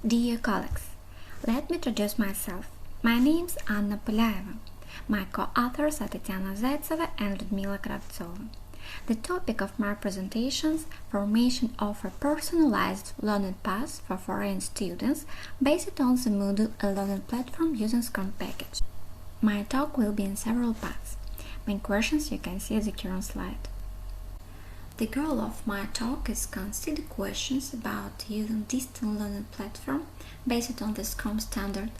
Dear colleagues, let me introduce myself. My name is Puliaieva. My co-authors are Tatyana Zaytseva and Lyudmyla Kravtsova. The topic of my presentations: formation of a personalized learning path for foreign students based on the MOODLE learning platform using SCORM-package. My talk will be in several parts. Main questions you can see at the current slide. The goal of my talk is consider questions about using distance learning platform based on the SCORM standard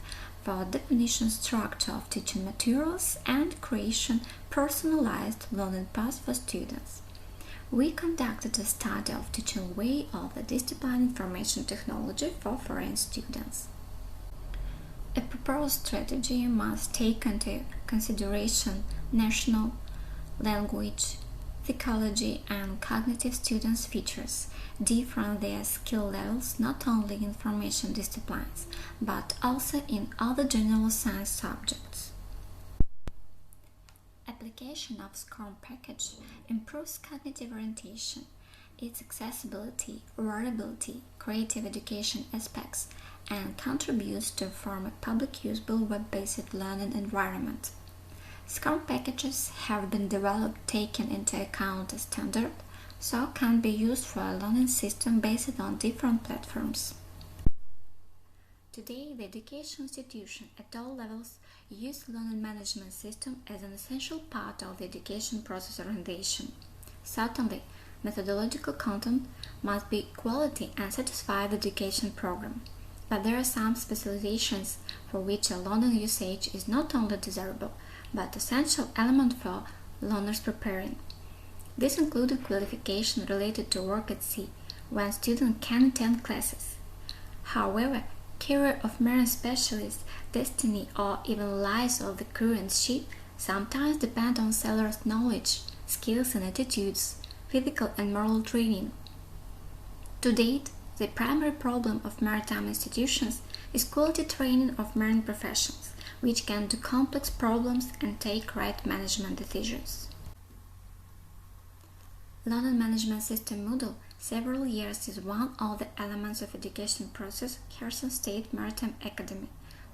for definition structure of teaching materials and creation personalized learning paths for students. We conducted a study of teaching way of the discipline information technology for foreign students. A proposed strategy must take into consideration national, language, psychology and cognitive students' features, different their skill levels not only in information disciplines, but also in other general science subjects. Application of SCORM-package improves cognitive orientation, its accessibility, wearability, creative education aspects, and contributes to form a public usable web-based learning environment. SCORM packages have been developed taking into account a standard, so can be used for a learning system based on different platforms. Today, the education institution at all levels use learning management system as an essential part of the education process orientation. Certainly, methodological content must be quality and satisfy the education program. But there are some specializations for which a learning usage is not only desirable, but essential element for learners preparing. This includes qualification related to work at sea, when students can attend classes. However, career of marine specialists, destiny, or even lives of the crew and ship sometimes depend on sailors' knowledge, skills and attitudes, physical and moral training. To date, the primary problem of maritime institutions is quality training of marine professionals, which can do complex problems and take right management decisions. Learning management system MOODLE several years is one of the elements of education process Kherson State Maritime Academy,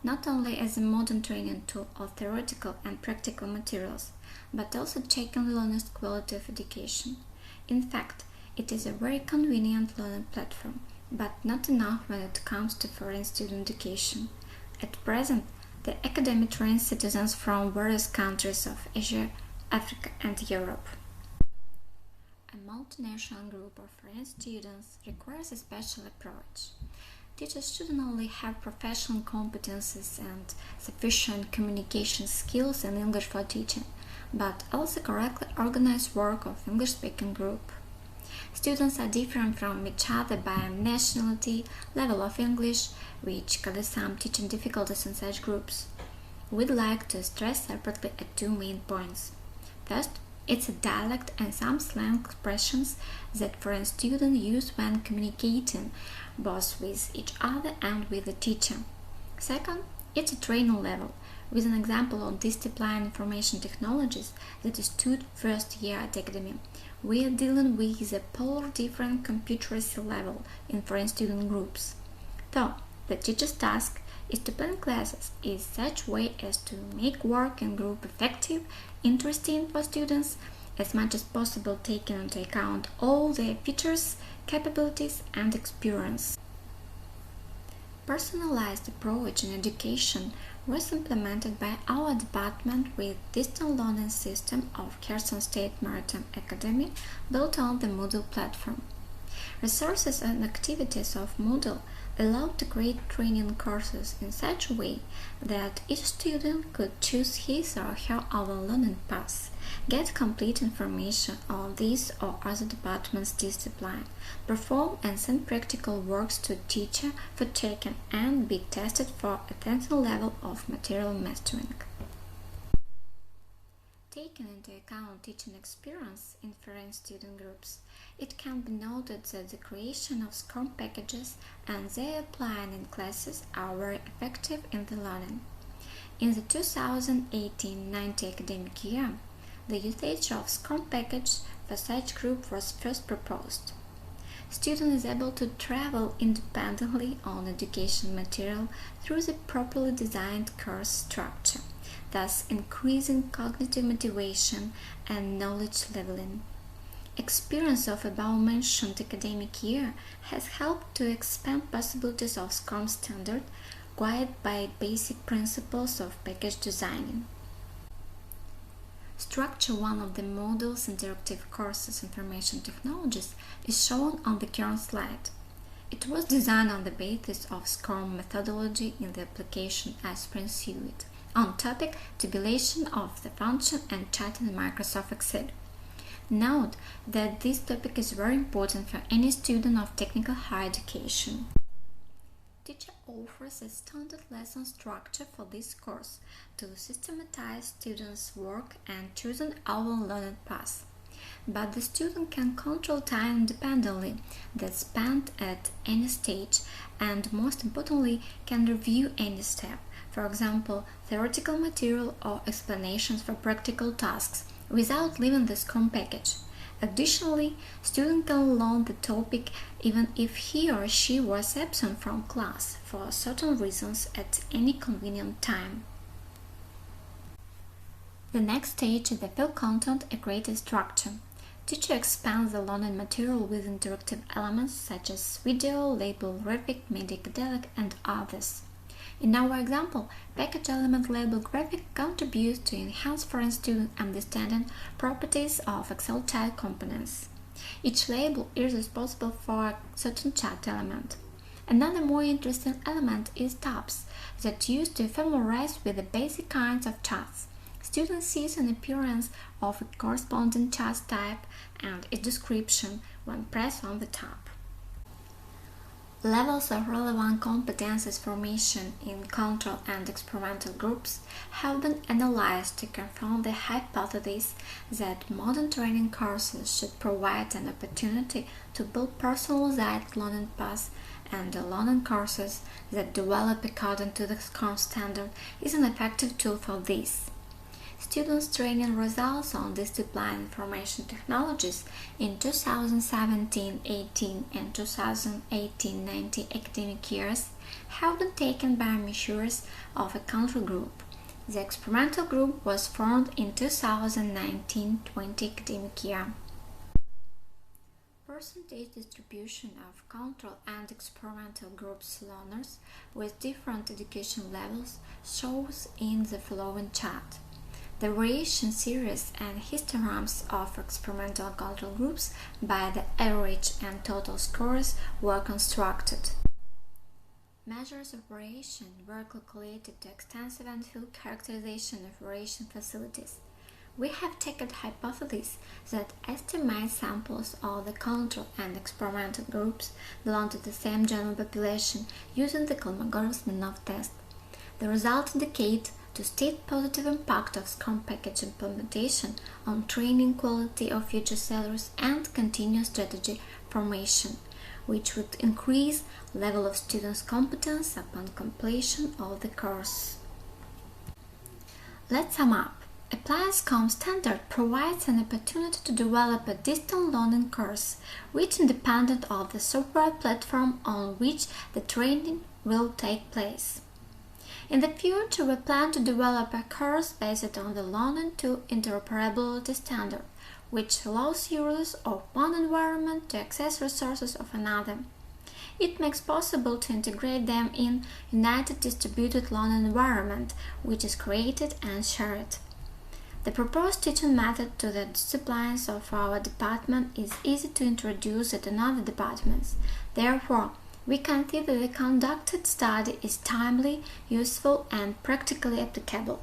not only as a modern training tool of theoretical and practical materials, but also checking the learner's quality of education. In fact, it is a very convenient learning platform, but not enough when it comes to foreign student education. At present, the academy trains citizens from various countries of Asia, Africa and Europe. A multinational group of foreign students requires a special approach. Teachers shouldn't only have professional competences and sufficient communication skills in English for teaching, but also correctly organized work of English-speaking group. Students are different from each other by nationality, level of English, which causes some teaching difficulties in such groups. We'd like to stress separately at two main points. First, it's a dialect and some slang expressions that foreign students use when communicating, both with each other and with the teacher. Second, it's a training level, with an example on discipline information technologies that is taught first year at academy. We are dealing with a polar different computer level in foreign student groups. Though the teacher's task is to plan classes in such way as to make work in group effective, interesting for students, as much as possible taking into account all their features, capabilities and experience. Personalized approach in education was implemented by our department with distance learning system of Kherson State Maritime Academy built on the MOODLE platform. Resources and activities of MOODLE allowed to create training courses in such a way that each student could choose his or her own learning path, get complete information on this or other department's discipline, perform and send practical works to teacher for checking and be tested for a certain level of material mastering. Taking into account teaching experience in foreign student groups, it can be noted that the creation of SCORM packages and their applying in classes are very effective in the learning. In the 2018-19 academic year, the usage of SCORM package for such group was first proposed. student is able to travel independently on education material through the properly designed course structure, thus increasing cognitive motivation and knowledge leveling. Experience of above-mentioned academic year has helped to expand possibilities of SCORM standard, guided by basic principles of package designing. Structure 1 of the MOODLE's interactive courses Information Technologies is shown on the current slide. It was designed on the basis of SCORM methodology in the application as pursued, on topic tabulation of the function and chat in Microsoft Excel. Note that this topic is very important for any student of technical higher education. Teacher offers a standard lesson structure for this course to systematize students' work and choose an own learning path. But the student can control time independently that's spent at any stage and, most importantly, can review any step, for example, theoretical material or explanations for practical tasks, without leaving the SCORM-package. Additionally, student can learn the topic even if he or she was absent from class for certain reasons at any convenient time. The next stage is the fill content a creative structure. Teacher expands the learning material with interactive elements such as video, label, graphic, media-cadelic, and others. In our example, package element label graphic contributes to enhance foreign student understanding properties of Excel type components. Each label is responsible for a certain chat element. Another more interesting element is tabs that use to familiarize with the basic kinds of chats. Student sees an appearance of a corresponding chat type and its description when pressed on the tab. Levels of relevant competences formation in control and experimental groups have been analyzed to confirm the hypothesis that modern training courses should provide an opportunity to build personalized learning paths, and the learning courses that develop according to the SCORM standard is an effective tool for this. Students' training results on discipline information technologies in 2017-18 and 2018-19 academic years have been taken by measures of a control group. The experimental group was formed in 2019-20 academic year. Percentage distribution of control and experimental groups learners with different education levels shows in the following chart. The variation series and histograms of experimental control groups by the average and total scores were constructed. Measures of variation were calculated to extensive and full characterization of variation facilities. We have taken the hypothesis that estimate samples of the control and experimental groups belong to the same general population using the Kolmogorov-Smirnov test. The results indicate to state positive impact of SCORM-package implementation on training quality of future sellers and continuous strategy formation, which would increase level of students' competence upon completion of the course. Let's sum up. Applied SCORM standard provides an opportunity to develop a distant learning course, which independent of the software platform on which the training will take place. In the future, we plan to develop a course based on the Learning to Interoperability standard, which allows users of one environment to access resources of another. It makes possible to integrate them in United Distributed Learning Environment, which is created and shared. The proposed teaching method to the disciplines of our department is easy to introduce at another departments. Therefore, we consider the conducted study is timely, useful, and practically applicable.